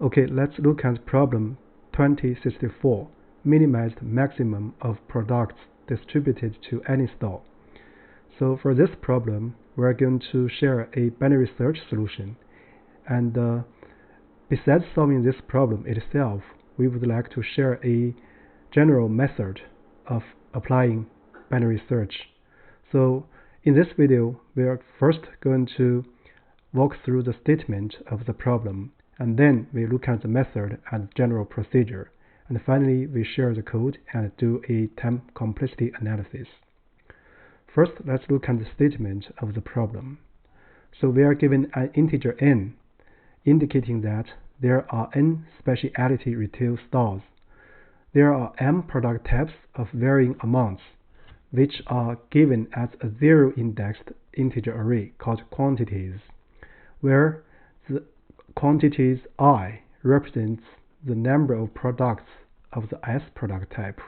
Okay, let's look at problem 2064, minimized maximum of products distributed to any store. So for this problem, we're going to share a binary search solution. And besides solving this problem itself, we would like to share a general method of applying binary search. So in this video, we are first going to walk through the statement of the problem, and then we look at the method and general procedure, and finally we share the code and do a time complexity analysis. First, let's look at the statement of the problem. So we are given an integer n, indicating that there are n specialty retail stores. There are m product types of varying amounts, which are given as a zero-indexed integer array called quantities, where the quantities I represents the number of products of the S product type.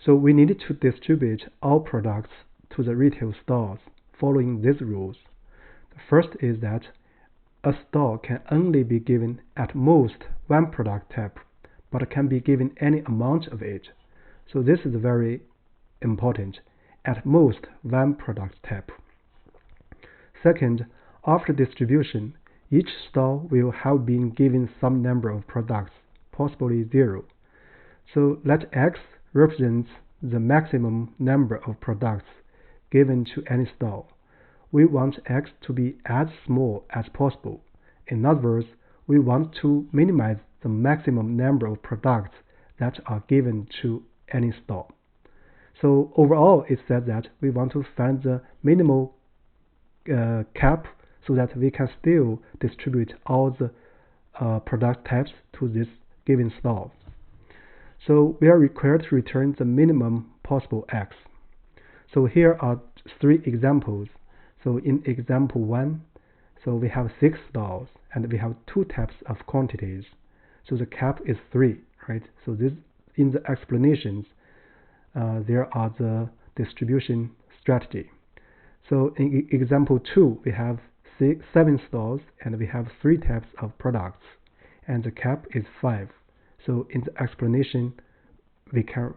So we need to distribute all products to the retail stores following these rules. The first is that a store can only be given at most one product type, but can be given any amount of it. So this is very important, at most one product type. Second, after distribution, each store will have been given some number of products, possibly 0. So let X represents the maximum number of products given to any store. We want X to be as small as possible. In other words, we want to minimize the maximum number of products that are given to any store. So overall, it says that we want to find the minimal cap so that we can still distribute all the product types to this given store. So we are required to return the minimum possible X. So here are 3 examples. So in example 1, so we have 6 stores and we have 2 types of quantities. So the cap is 3, right? So this in the explanations, there are the distribution strategy. So in example 2, we have 7 stores and we have 3 types of products, and the cap is 5. So in the explanation, we can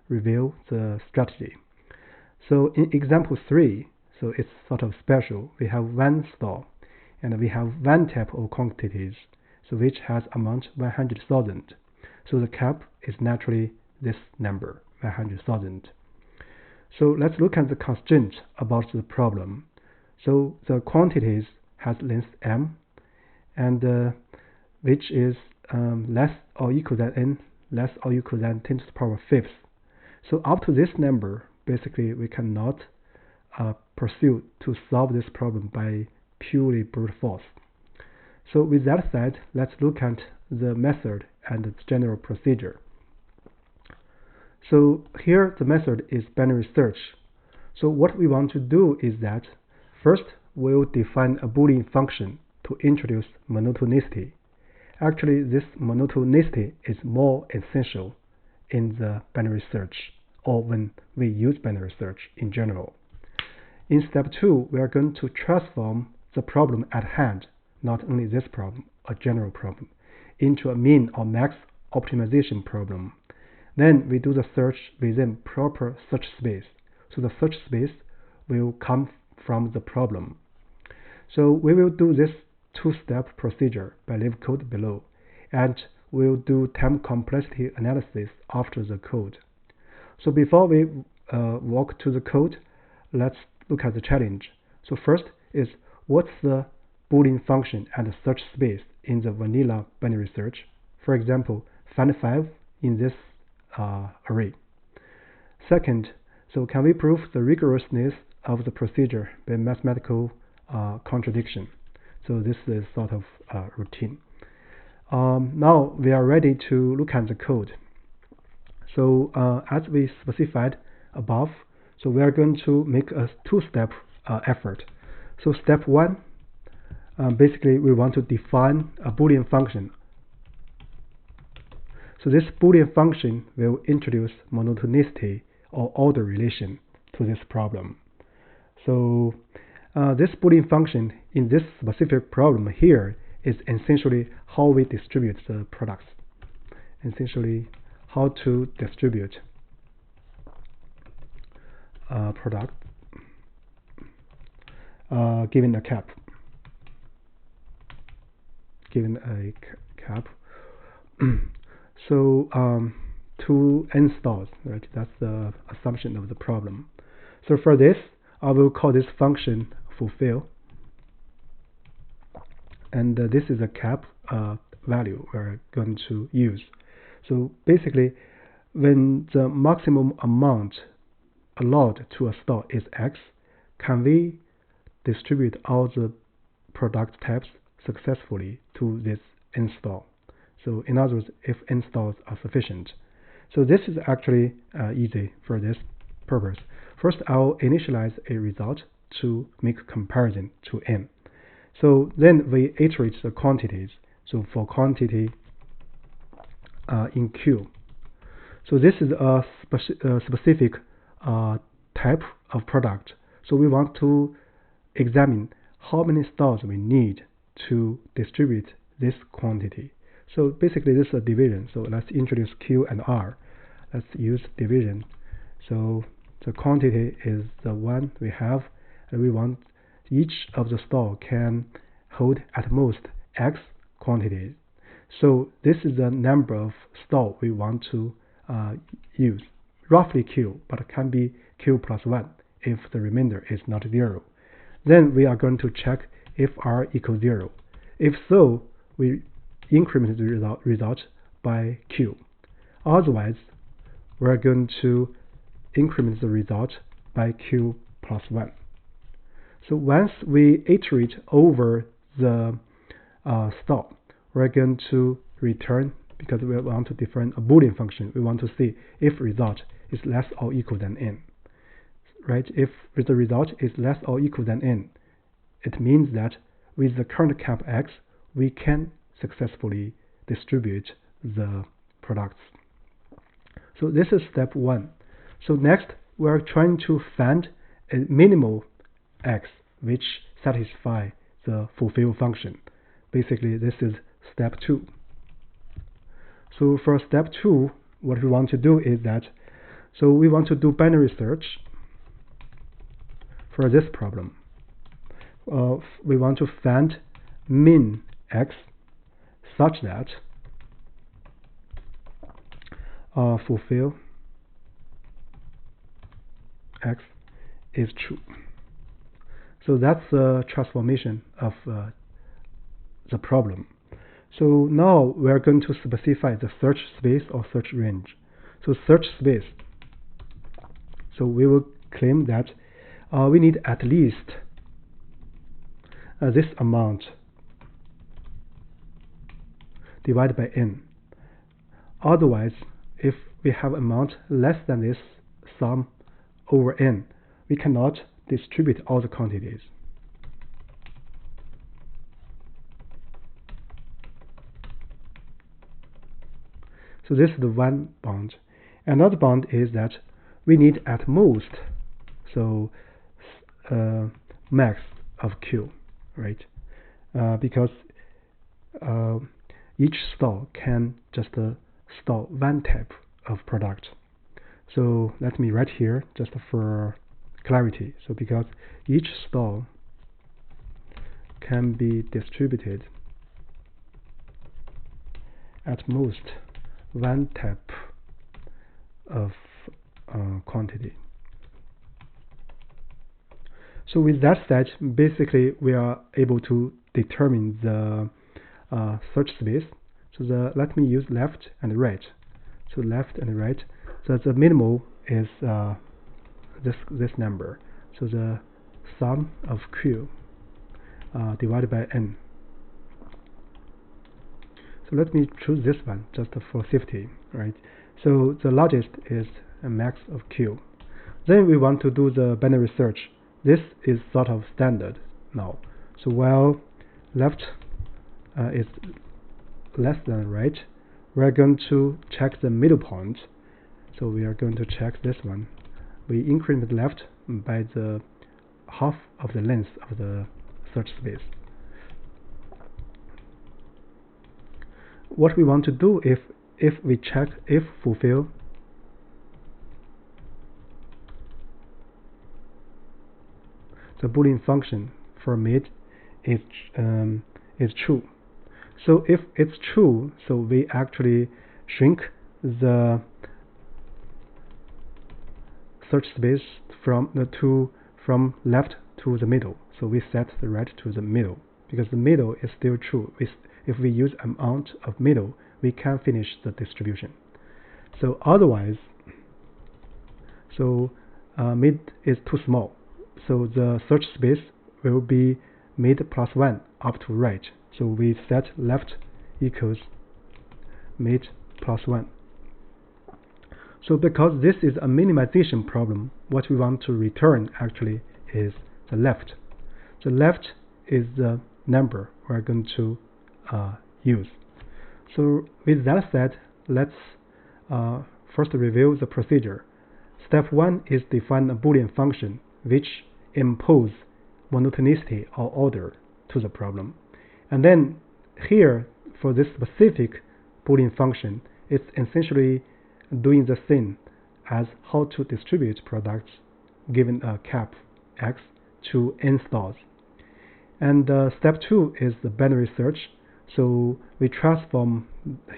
reveal the strategy. So in example 3, so it's sort of special. We have 1 store and we have 1 type of quantities, so which has amount 100,000. So the cap is naturally this number, 100,000. So let's look at the constraint about the problem. So the quantities has length m, and which is less or equal than n, less or equal than 10 to the power 5th. So up to this number, basically we cannot pursue to solve this problem by purely brute force. So with that said, let's look at the method and its general procedure. So here the method is binary search. So what we want to do is that first we'll define a boolean function to introduce monotonicity. Actually, this monotonicity is more essential in the binary search, or when we use binary search in general. In step 2, we are going to transform the problem at hand, not only this problem, a general problem, into a min or max optimization problem. Then we do the search within proper search space. So the search space will come from the problem. So we will do this 2-step procedure by Leetcode below, and we'll do time complexity analysis after the code. So before we walk to the code, let's look at the challenge. So first is, what's the boolean function and the search space in the vanilla binary search? For example, find 5 in this array. Second, so can we prove the rigorousness of the procedure by mathematical contradiction? So this is sort of routine. Now we are ready to look at the code. So as we specified above, so we are going to make a 2-step effort. So step 1, basically we want to define a boolean function. So this boolean function will introduce monotonicity or order relation to this problem. So this boolean function in this specific problem here is essentially how we distribute the products. Essentially, how to distribute a product given a cap. Given a cap. So to n stores, right? That's the assumption of the problem. So for this, I will call this function fulfill, and this is a cap value we're going to use. So basically, when the maximum amount allowed to a store is x, can we distribute all the product types successfully to this n store? So in other words, if n stores are sufficient. So this is actually easy for this purpose. First, I'll initialize a result to make a comparison to n. So then we iterate the quantities. So for quantity in Q. So this is a specific type of product. So we want to examine how many stores we need to distribute this quantity. So basically this is a division. So let's introduce Q and R. Let's use division. So the quantity is the one we have, and we want each of the store can hold at most X quantities. So this is the number of store we want to use. Roughly Q, but it can be Q plus 1 if the remainder is not 0. Then we are going to check if R equals 0. If so, we increment the result by Q. Otherwise, we're going to increment the result by Q plus 1. So once we iterate over the store, we're going to return, because we want to define a boolean function, we want to see if result is less or equal than n. Right? If the result is less or equal than n, it means that with the current cap x, we can successfully distribute the products. So this is step 1. So next, we're trying to find a minimal x which satisfy the fulfill function. Basically, this is step 2. So for step 2, what we want to do is that, so we want to do binary search for this problem. We want to find min x such that fulfill x is true. So that's the transformation of the problem. So now we're going to specify the search space or search range. So search space. So we will claim that we need at least this amount divided by n. Otherwise, if we have amount less than this sum over n, we cannot distribute all the quantities. So this is the one bound. Another bound is that we need at most, so max of Q, right? Because each store can just store one type of product. So let me write here just for clarity. So because each store can be distributed at most one type of quantity. So with that said, basically we are able to determine the search space. So let me use left and right. So left and right. So the minimal is this number. So the sum of Q divided by n. So let me choose this one just for safety, right? So the largest is a max of Q. Then we want to do the binary search. This is sort of standard now. So while left is less than right, we're going to check the middle point. So we are going to check this one. We increment left by the half of the length of the search space. what we want to do if we check if fulfill the boolean function for mid is true. So if it's true, so we actually shrink the search space from left to the middle. So we set the right to the middle because the middle is still true. If we use amount of middle, we can finish the distribution. So otherwise, mid is too small. So the search space will be mid plus 1 up to right. So we set left equals mid plus 1. So because this is a minimization problem, what we want to return actually is the left. The left is the number we're going to use. So with that said, let's first review the procedure. Step 1 is define a boolean function which impose monotonicity or order to the problem. And then here, for this specific boolean function, it's essentially doing the same as how to distribute products given a cap x to n stores. And step 2 is the binary search. So we transform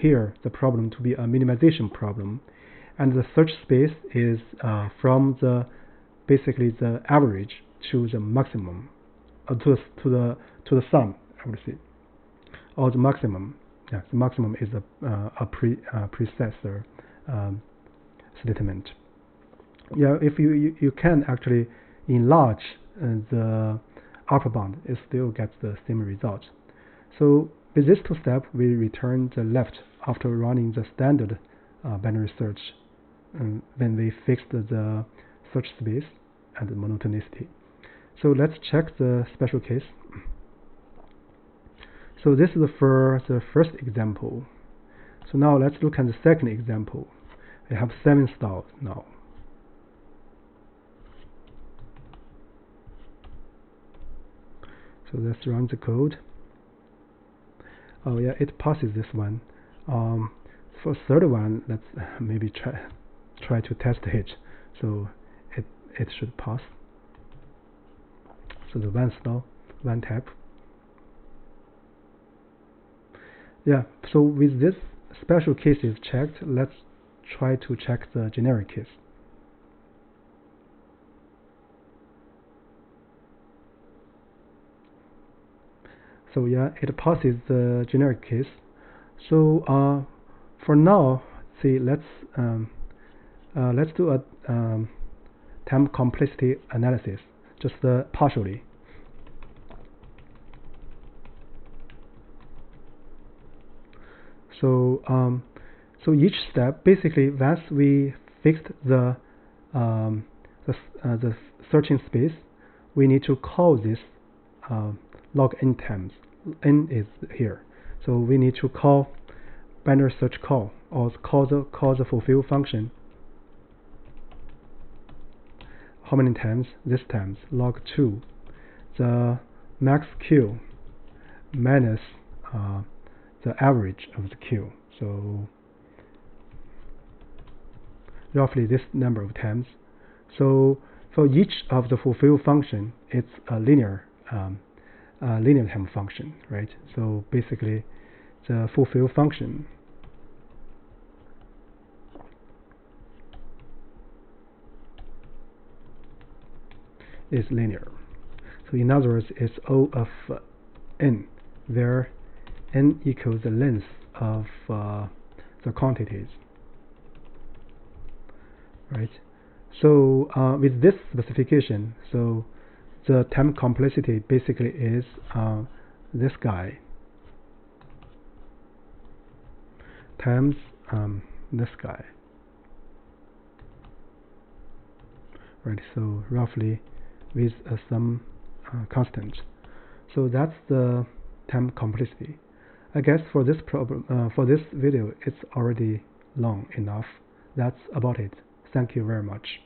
here the problem to be a minimization problem, and the search space is from basically the average to the maximum, to the sum, I would say, or the maximum. Yeah, the maximum is a predecessor statement. Yeah, if you can actually enlarge the upper bound, it still gets the same result. So with these two steps, we return the left after running the standard binary search when we fixed the search space and the monotonicity. So let's check the special case. So this is for the first example. So now let's look at the second example. We have 7 stores now. So let's run the code. Oh yeah, it passes this one. For third one, let's maybe try to test it. So it should pass. So the one store, one tab. Yeah, so with this special cases checked, let's try to check the generic case. So yeah, it passes the generic case. So for now, see, let's do a time complexity analysis, just partially. So each step, basically, once we fixed the searching space, we need to call this log n times. N is here, so we need to call binary search call, or call the fulfill function. How many times? This times log 2, the max Q minus the average of the Q. So roughly this number of times. So for each of the fulfill function, it's a linear time function, right? So basically, the fulfill function is linear. So in other words, it's O of n, where n equals the length of the quantities, right? So with this specification, so the time complexity basically is this guy times this guy, right? So roughly with some constant. So that's the time complexity. I guess for this problem, for this video, it's already long enough. That's about it. Thank you very much.